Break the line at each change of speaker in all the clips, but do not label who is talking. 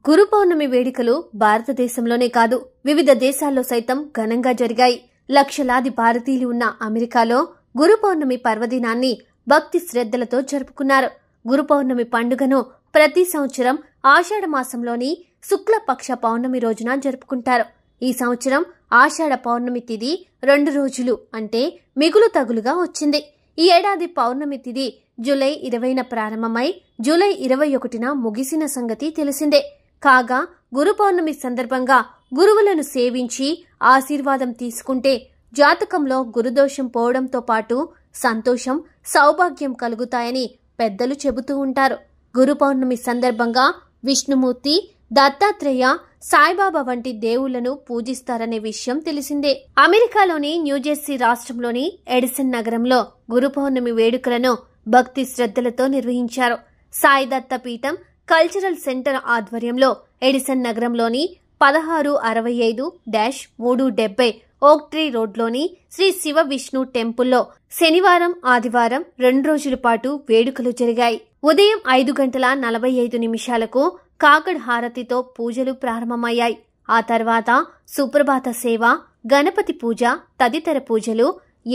గురు పౌర్ణమి వేడుకలు భారతదేశంలోనే కాదు వివిధ దేశాల్లో సైతం ఘనంగా జరిగాయి. లక్షలాది భారతీయులు ఉన్న అమెరికాలో గురు పౌర్ణమి పర్వదినాన్ని భక్తి శ్రద్ధలతో జరుపుకున్నారు. గురు పౌర్ణమి పండుగను ప్రతి సంవత్సరం ఆషాఢ మాసంలోని శుక్లపక్ష పౌర్ణమి రోజున జరుపుకుంటారు. ఈ సంవత్సరం ఆషాఢ పౌర్ణమి తిథి 2 రోజులు అంటే మిగులు తగులుగా వచ్చింది. ఈ ఏడాది పౌర్ణమి తిథి జూలై 20న ప్రారంభమై జూలై 21న ముగిసిన సంగతి తెలిసిందే. కాగా గురు పౌర్ణమి సందర్భంగా గురువులను సేవించి ఆశీర్వాదం తీసుకుంటే జాతకంలో గురుదోషం పోవడంతో పాటు సంతోషం, సౌభాగ్యం కలుగుతాయని పెద్దలు చెబుతూ ఉంటారు. గురు పౌర్ణమి సందర్భంగా విష్ణుమూర్తి, దత్తాత్రేయ, సాయిబాబా వంటి దేవుళ్లను పూజిస్తారనే విషయం తెలిసిందే. అమెరికాలోని న్యూజెర్సీ రాష్ట్రంలోని ఎడిసన్ నగరంలో గురు పౌర్ణమి వేడుకలను భక్తి శ్రద్ధలతో నిర్వహించారు. సాయి దత్త పీఠం కల్చరల్ సెంటర్ ఆధ్వర్యంలో ఎడిసన్ నగరంలోని 1665-370 ఓక్ ట్రీ రోడ్లోని శ్రీ శివ విష్ణు టెంపుల్లో శనివారం, ఆదివారం 2 రోజుల పాటు వేడుకలు జరిగాయి. ఉదయం 5:45 కాకడ్ హారతితో పూజలు ప్రారంభమయ్యాయి. ఆ తర్వాత సుప్రభాత సేవ, గణపతి పూజ తదితర పూజలు.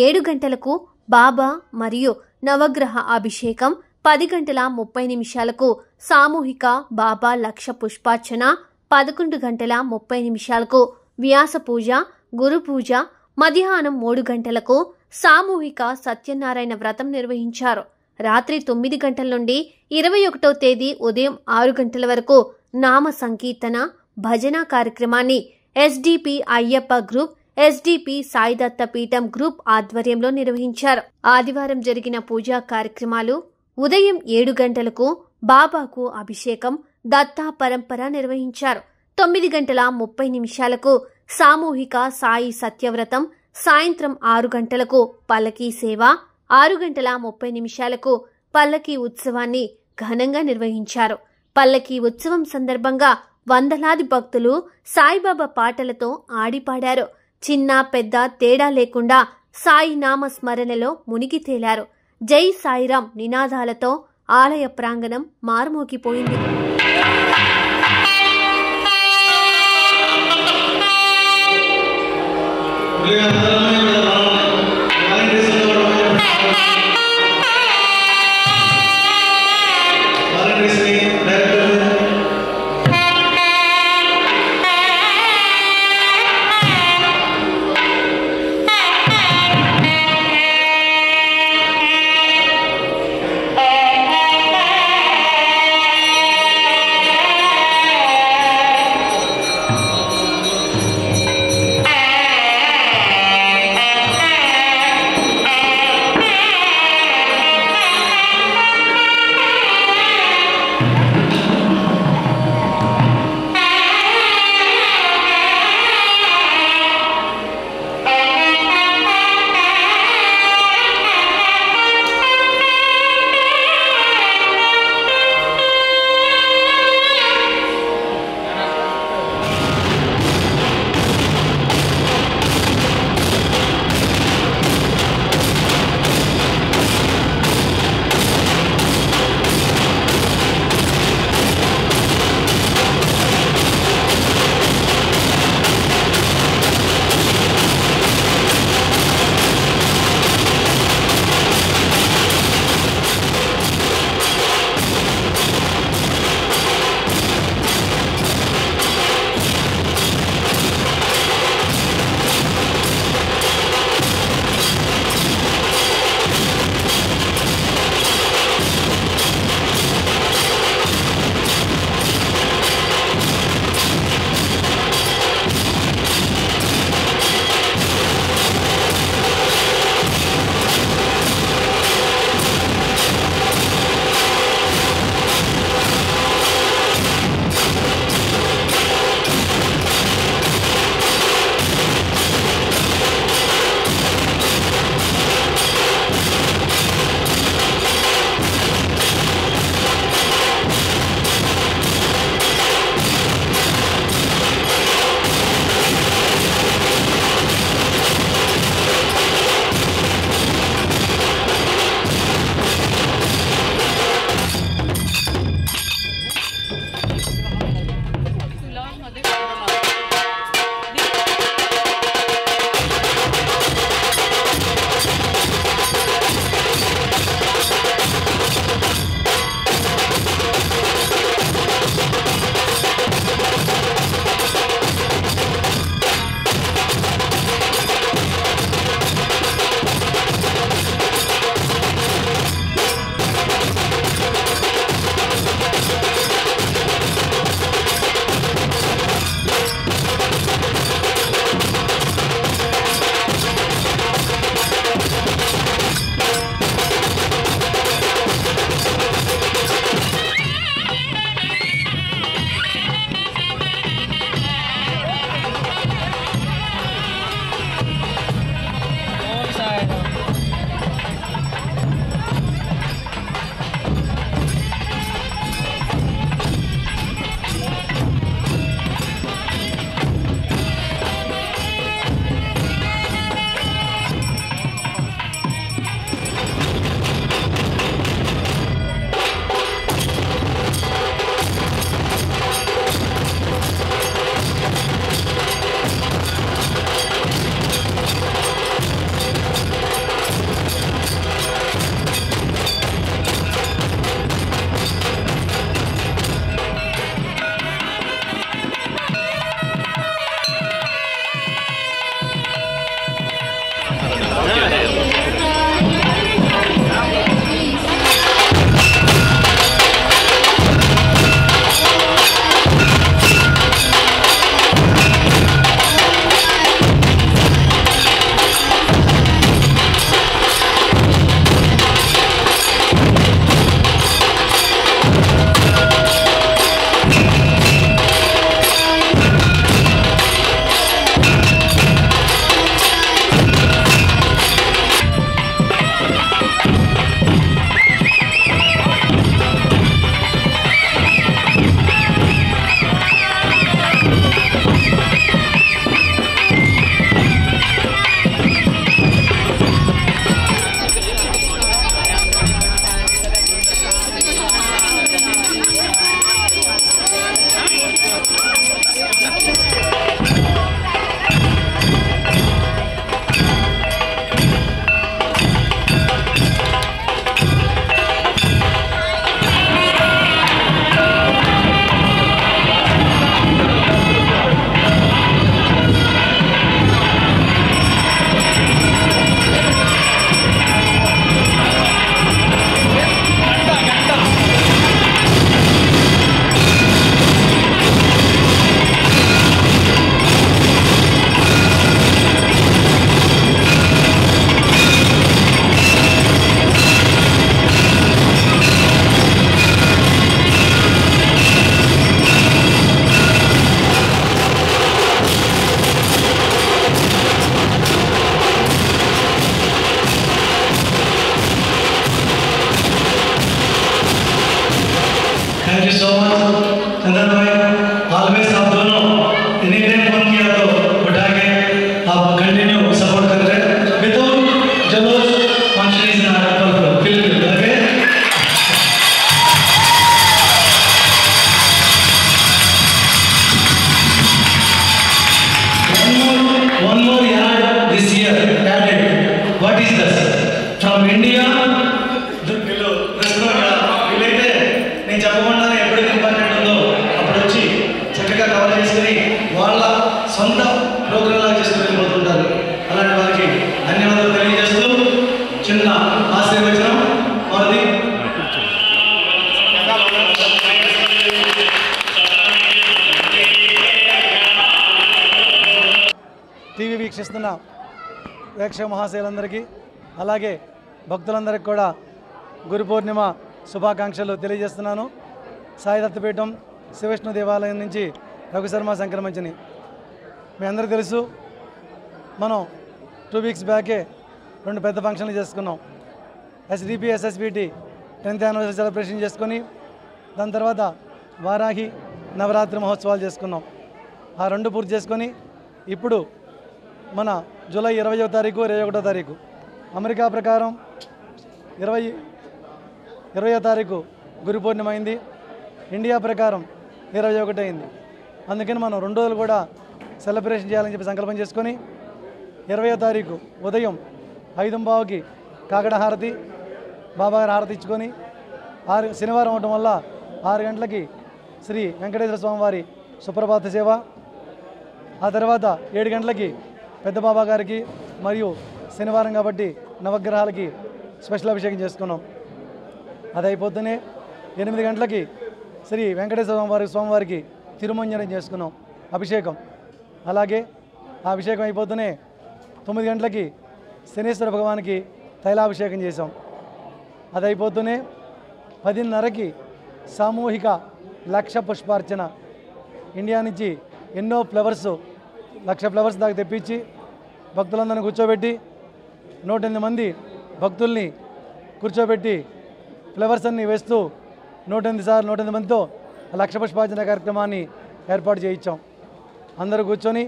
7 గంటలకు బాబా మరియు నవగ్రహ అభిషేకం, 10:30 సామూహిక బాబా లక్ష పుష్పార్చన, 11:30 వ్యాస పూజ, గురు పూజ, మధ్యాహ్నం 3 గంటలకు సామూహిక సత్యనారాయణ వ్రతం నిర్వహించారు. రాత్రి 9 గంటల నుండి 21వ తేదీ ఉదయం 6 గంటల వరకు నామ సంకీర్తన, భజన కార్యక్రమాన్ని SDP Ayyappa group, SDP Sai Datta పీఠం గ్రూప్ ఆధ్వర్యంలో నిర్వహించారు. ఆదివారం జరిగిన పూజా కార్యక్రమాలు ఉదయం 7 గంటలకు బాబాకు అభిషేకం, దత్తా పరంపర నిర్వహించారు. 9:30 సామూహిక సాయి సత్యవ్రతం, సాయంత్రం 6 గంటలకు పల్లకీ సేవ, 6:30 పల్లకీ ఉత్సవాన్ని ఘనంగా నిర్వహించారు. పల్లకీ ఉత్సవం సందర్భంగా వందలాది భక్తులు సాయిబాబా పాటలతో ఆడిపాడారు. చిన్న పెద్ద తేడా లేకుండా సాయి నామ స్మరణలో మునిగి తేలారు. జై సాయిరాం నినాదాలతో ఆలయ ప్రాంగణం మారుమోగిపోయింది.
సొంత ప్రోగ్రాంలా చేసుకుని వెళ్ళిపోతుంటారు. అలాంటి వారికి ధన్యవాదాలు తెలియజేస్తూ చిన్న ఆశీర్వచనం వారిది. టీవీ వీక్షిస్తున్న ప్రేక్షక మహాశయులందరికీ అలాగే భక్తులందరికీ కూడా గురు పూర్ణిమ శుభాకాంక్షలు తెలియజేస్తున్నాను. సాయి దత్తపీఠం శివవిష్ణు దేవాలయం నుంచి రఘుశర్మ సంక్రమించని మీ అందరికీ తెలుసు. మనం 2 వీక్స్ బ్యాకే 2 పెద్ద ఫంక్షన్లు చేసుకున్నాం. SDP SSBT 10th anniversary celebration చేసుకొని దాని తర్వాత వారాహి నవరాత్రి మహోత్సవాలు చేసుకున్నాం. ఆ 2 పూర్తి చేసుకొని ఇప్పుడు మన జూలై 20వ తారీఖు 21వ తారీఖు అమెరికా ప్రకారం 20వ తారీఖు గురు పూర్ణిమ అయింది. ఇండియా ప్రకారం 21 అయింది. అందుకని మనం 2 రోజులు కూడా సెలబ్రేషన్ చేయాలని చెప్పి సంకల్పం చేసుకొని 20వ తారీఖు ఉదయం 5:15కి కాకడ హారతి బాబాగారి హారతి ఇచ్చుకొని శనివారం అవడం వల్ల 6 గంటలకి శ్రీ వెంకటేశ్వర స్వామివారి సుప్రభాత సేవ, ఆ తర్వాత 7 గంటలకి పెద్ద బాబా గారికి మరియు శనివారం కాబట్టి నవగ్రహాలకి స్పెషల్ అభిషేకం చేసుకున్నాం. అది అయిపోతూనే 8 గంటలకి శ్రీ వెంకటేశ్వర స్వామివారికి తిరుమంజనం చేసుకున్నాం అభిషేకం. అలాగే ఆ అభిషేకం అయిపోతూనే 9 గంటలకి శనీశ్వర భగవానికి తైలాభిషేకం చేసాం. అది అయిపోతూనే 10:30కి సామూహిక 1,00,000 పుష్పార్చన ఇండియా నుంచి ఎన్నో ఫ్లవర్స్ 1,00,000 ఫ్లవర్స్ దాకా తెప్పించి భక్తులందరినీ కూర్చోబెట్టి 108 మంది భక్తుల్ని కూర్చోబెట్టి ఫ్లవర్స్ అన్నీ వేస్తూ 108 మందితో 1,00,000 పుష్పార్చన కార్యక్రమాన్ని ఏర్పాటు చేయించాం. అందరూ కూర్చొని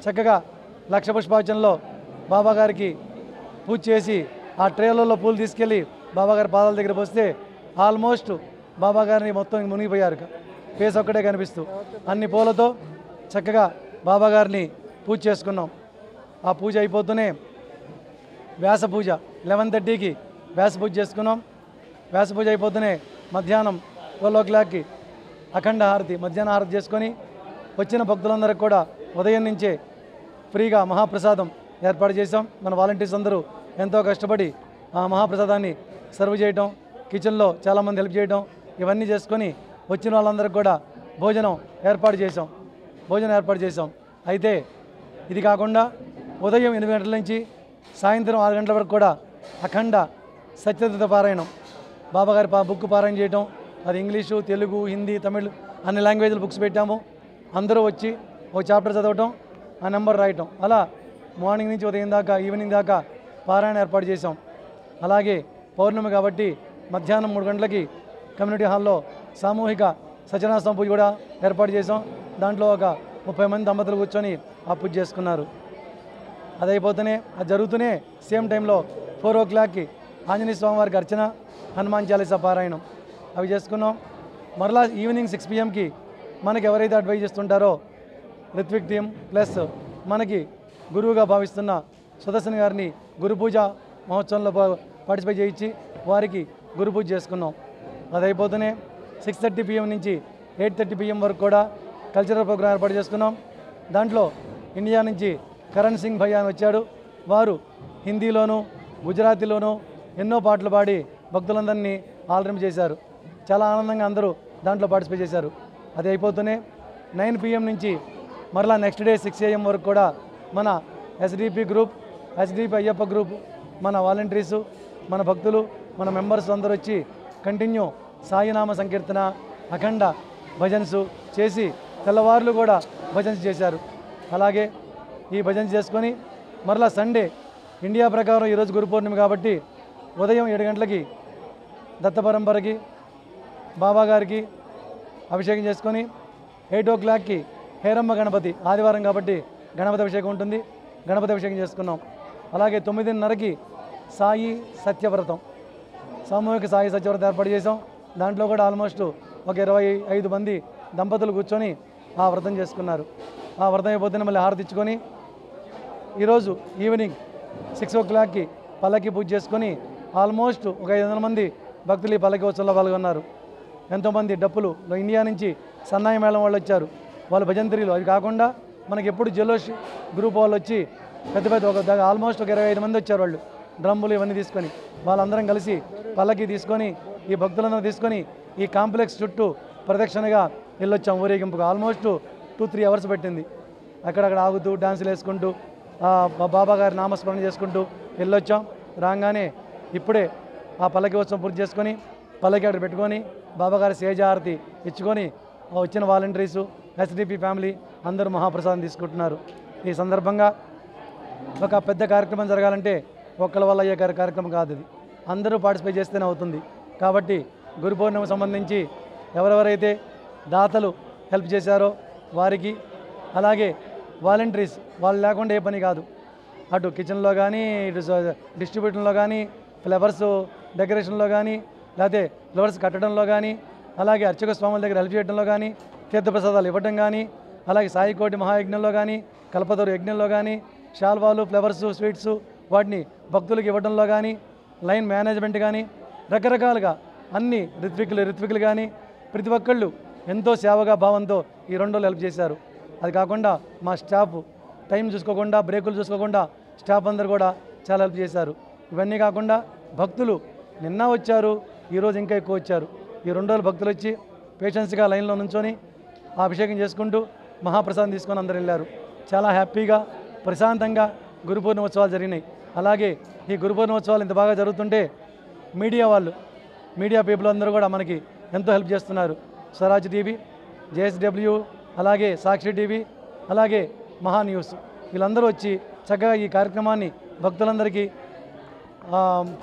చక్కగా 1,00,000 పుష్పార్చనలో బాబాగారికి పూజ చేసి ఆ ట్రేలలో పూలు తీసుకెళ్ళి బాబాగారి పాదాల దగ్గర పోస్తే ఆల్మోస్ట్ బాబాగారిని మొత్తం మునిగిపోయారు. ఫేస్ ఒక్కటే కనిపిస్తూ అన్ని పూలతో చక్కగా బాబాగారిని పూజ చేసుకున్నాం. ఆ పూజ అయిపోతూనే వ్యాస పూజ 11:30కి వ్యాస పూజ చేసుకున్నాం. వ్యాస పూజ అయిపోతూనే మధ్యాహ్నం 12 o'clockకి అఖండ హారతి మధ్యాహ్న హారతి చేసుకొని వచ్చిన భక్తులందరికీ కూడా ఉదయం నుంచే ఫ్రీగా మహాప్రసాదం ఏర్పాటు చేసాం. మన వాలంటీర్స్ అందరూ ఎంతో కష్టపడి ఆ మహాప్రసాదాన్ని సర్వ్ చేయటం, కిచెన్లో చాలామంది హెల్ప్ చేయటం ఇవన్నీ చేసుకొని వచ్చిన వాళ్ళందరికీ కూడా భోజనం ఏర్పాటు చేసాం. అయితే ఇది కాకుండా ఉదయం 8 గంటల నుంచి సాయంత్రం 6 గంటల వరకు కూడా అఖండ సత్యదత్త పారాయణం బాబాగారి బుక్ పారాయణ చేయటం. అది ఇంగ్లీషు, తెలుగు, హిందీ, తమిళ్ అన్ని లాంగ్వేజ్ల బుక్స్ పెట్టాము. అందరూ వచ్చి ఒక చాప్టర్ చదవటం, ఆ నెంబర్ రాయటం, అలా మార్నింగ్ నుంచి ఉదయం దాకా ఈవినింగ్ దాకా పారాయణ ఏర్పాటు చేసాం. అలాగే పౌర్ణమి కాబట్టి మధ్యాహ్నం 3 గంటలకి కమ్యూనిటీ హాల్లో సామూహిక సత్యనారాయణ పూజ కూడా ఏర్పాటు చేసాం. దాంట్లో ఒక 30 మంది దంపతులు కూర్చొని ఆ పూజ చేసుకున్నారు. అది అయిపోతూనే అది జరుగుతూనే సేమ్ టైంలో 4 o'clockకి ఆంజనేయ స్వామివారికి అర్చన, హనుమాన్ చాలీసా పారాయణం అవి చేసుకున్నాం. మరలా ఈవినింగ్ 6 PM మనకి ఎవరైతే అడ్వైజ్ చేస్తుంటారో రిత్విక్ టీమ్ ప్లస్ మనకి గురువుగా భావిస్తున్న సుదర్శన్ గారిని గురు పూజ మహోత్సవంలో పార్టిసిపేట్ చేయించి వారికి గురు పూజ చేసుకున్నాం. అది అయిపోతూనే 6:30 PM నుంచి 8:30 PM వరకు కూడా కల్చరల్ ప్రోగ్రాం ఏర్పాటు చేసుకున్నాం. దాంట్లో ఇండియా నుంచి కరణ్ సింగ్ భయ్యా అని వచ్చాడు. వారు హిందీలోనూ గుజరాతీలోనూ ఎన్నో పాటలు పాడి భక్తులందరినీ ఆల్రమ్ చేశారు. చాలా ఆనందంగా అందరూ దాంట్లో పార్టిసిపేట్ చేశారు. అది అయిపోతూనే 9 PM నుంచి మరలా నెక్స్ట్ డే 6 AM వరకు కూడా మన SDP group, SDP Ayyappa group, మన వాలంటీర్సు, మన భక్తులు, మన మెంబర్స్ అందరూ వచ్చి కంటిన్యూ సాయినామ సంకీర్తన, అఖండ భజన్స్ చేసి తెల్లవారులు కూడా భజన్స్ చేశారు. అలాగే ఈ భజన్స్ చేసుకొని మరలా సండే ఇండియా ప్రకారం ఈరోజు గురు పౌర్ణమి కాబట్టి ఉదయం 7 గంటలకి దత్త పరంపరకి బాబాగారికి అభిషేకం చేసుకొని 8 o'clockకి హేరమ్మ గణపతి ఆదివారం కాబట్టి గణపతి అభిషేకం ఉంటుంది. గణపతి అభిషేకం చేసుకున్నాం. అలాగే 9:30కి సాయి సత్యవ్రతం, సామూహిక సాయి సత్యవ్రతం ఏర్పాటు చేసాం. దాంట్లో కూడా ఆల్మోస్ట్ ఒక 25 మంది దంపతులు కూర్చొని ఆ వ్రతం చేసుకున్నారు. ఆ వ్రతం అయిపోతేనే మళ్ళీ హారతి ఇచ్చుకొని ఈరోజు ఈవినింగ్ 6 o'clockకి పల్లకి పూజ చేసుకొని ఆల్మోస్ట్ ఒక 500 మంది భక్తులు ఈ పల్లకి ఉత్సవంలో పాల్గొన్నారు. ఎంతోమంది డప్పులు ఇండియా నుంచి సన్నాయి మేళం వాళ్ళు వచ్చారు. వాళ్ళు భజంత్రీలు, అది కాకుండా మనకి ఎప్పుడు జలోష్ గ్రూప్ వాళ్ళు వచ్చి పెద్ద పెద్ద ఆల్మోస్ట్ ఒక 25 మంది వచ్చారు. వాళ్ళు డ్రమ్ములు ఇవన్నీ తీసుకొని వాళ్ళందరం కలిసి పల్లకి తీసుకొని ఈ భక్తులందరూ తీసుకొని ఈ కాంప్లెక్స్ చుట్టూ ప్రదక్షిణగా వెళ్ళొచ్చాం. ఊరేగింపుగా ఆల్మోస్ట్ 2-3 అవర్స్ పట్టింది. అక్కడక్కడ ఆగుతూ డాన్సులు వేసుకుంటూ బాబా గారి నామస్మరణ చేసుకుంటూ వెళ్ళొచ్చాం. రాగానే ఇప్పుడే ఆ పల్లకి ఉత్సవం పూర్తి చేసుకొని పల్లకి అక్కడ పెట్టుకొని బాబాగారి సేజారతి ఇచ్చుకొని వచ్చిన వాలంటీర్సు ఎస్డిపి ఫ్యామిలీ అందరూ మహాప్రసాదం తీసుకుంటున్నారు. ఈ సందర్భంగా ఒక పెద్ద కార్యక్రమం జరగాలంటే ఒక్కళ్ళ వల్ల అయ్యే కార్యక్రమం కాదు. ఇది అందరూ పార్టిసిపేట్ చేస్తేనే అవుతుంది. కాబట్టి గురు పౌర్ణిమ సంబంధించి ఎవరెవరైతే దాతలు హెల్ప్ చేశారో వారికి, అలాగే వాలంటీర్స్ వాళ్ళు లేకుండా ఏ పని కాదు. అటు కిచెన్లో కానీ, ఇటు డిస్ట్రిబ్యూషన్లో కానీ, ఫ్లవర్స్ డెకరేషన్లో కానీ, లేకపోతే ఫ్లవర్స్ కట్టడంలో కానీ, అలాగే అర్చక స్వాముల దగ్గర హెల్ప్ చేయడంలో కానీ, తీర్థప్రసాదాలు ఇవ్వడం కానీ, అలాగే సాయికోటి మహాయజ్ఞంలో కానీ, కల్పతరు యజ్ఞంలో కానీ, శాల్వాలు ఫ్లవర్స్ స్వీట్స్ వాటిని భక్తులకు ఇవ్వడంలో కానీ, లైన్ మేనేజ్మెంట్ కానీ, రకరకాలుగా అన్ని రిత్వికులు కానీ ప్రతి ఒక్కళ్ళు ఎంతో సేవగా భావంతో ఈ 2 రోజులు హెల్ప్ చేశారు. అది కాకుండా మా స్టాఫ్ టైం చూసుకోకుండా, బ్రేకులు చూసుకోకుండా స్టాఫ్ అందరు కూడా చాలా హెల్ప్ చేశారు. ఇవన్నీ కాకుండా భక్తులు నిన్న వచ్చారు, ఈరోజు ఇంకా ఎక్కువ వచ్చారు. ఈ 2 రోజులు భక్తులు వచ్చి పేషెన్స్గా లైన్లో నుంచొని అభిషేకం చేసుకుంటూ మహాప్రసాదం తీసుకొని అందరు వెళ్ళారు. చాలా హ్యాపీగా ప్రశాంతంగా గురు పూర్ణిమోత్సవాలు జరిగినాయి. అలాగే ఈ గురు పూర్ణిమోత్సవాలు ఇంత బాగా జరుగుతుంటే మీడియా పీపుల్ అందరూ కూడా మనకి ఎంతో హెల్ప్ చేస్తున్నారు. స్వరాజ్ టీవీ, జేఎస్డబ్ల్యూ, అలాగే సాక్షి టీవీ, అలాగే మహా న్యూస్ వీళ్ళందరూ వచ్చి చక్కగా ఈ కార్యక్రమాన్ని భక్తులందరికీ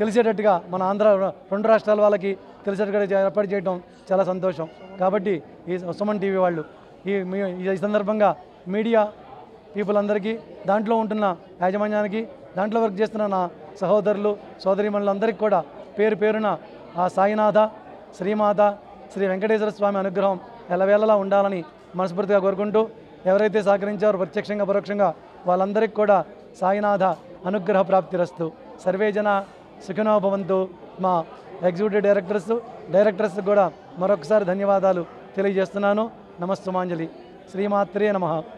తెలిసేటట్టుగా మన ఆంధ్ర 2 రాష్ట్రాల వాళ్ళకి తెలిసేటట్టుగా ఏర్పాటు చేయడం చాలా సంతోషం. కాబట్టి ఈ సుమన్ టీవీ వాళ్ళు ఈ సందర్భంగా మీడియా పీపుల్ అందరికీ, దాంట్లో ఉంటున్న యాజమాన్యానికి, దాంట్లో వర్క్ చేస్తున్న నా సహోదరులు సోదరీమణులందరికీ కూడా పేరు పేరున ఆ సాయినాథ, శ్రీమాత, శ్రీ వెంకటేశ్వర స్వామి అనుగ్రహం ఎల్లవేళలా ఉండాలని మనస్ఫూర్తిగా కోరుకుంటూ, ఎవరైతే సహకరించారో ప్రత్యక్షంగా పరోక్షంగా వాళ్ళందరికీ కూడా సాయినాథ అనుగ్రహ ప్రాప్తిరస్తు. సర్వే జన సుఖినో భవంతు. మా ఎగ్జిక్యూటివ్ డైరెక్టర్స్ కూడా మరొకసారి ధన్యవాదాలు తెలియజేస్తున్నాను. నమస్తుమాంజలి. శ్రీమాత్రే నమః.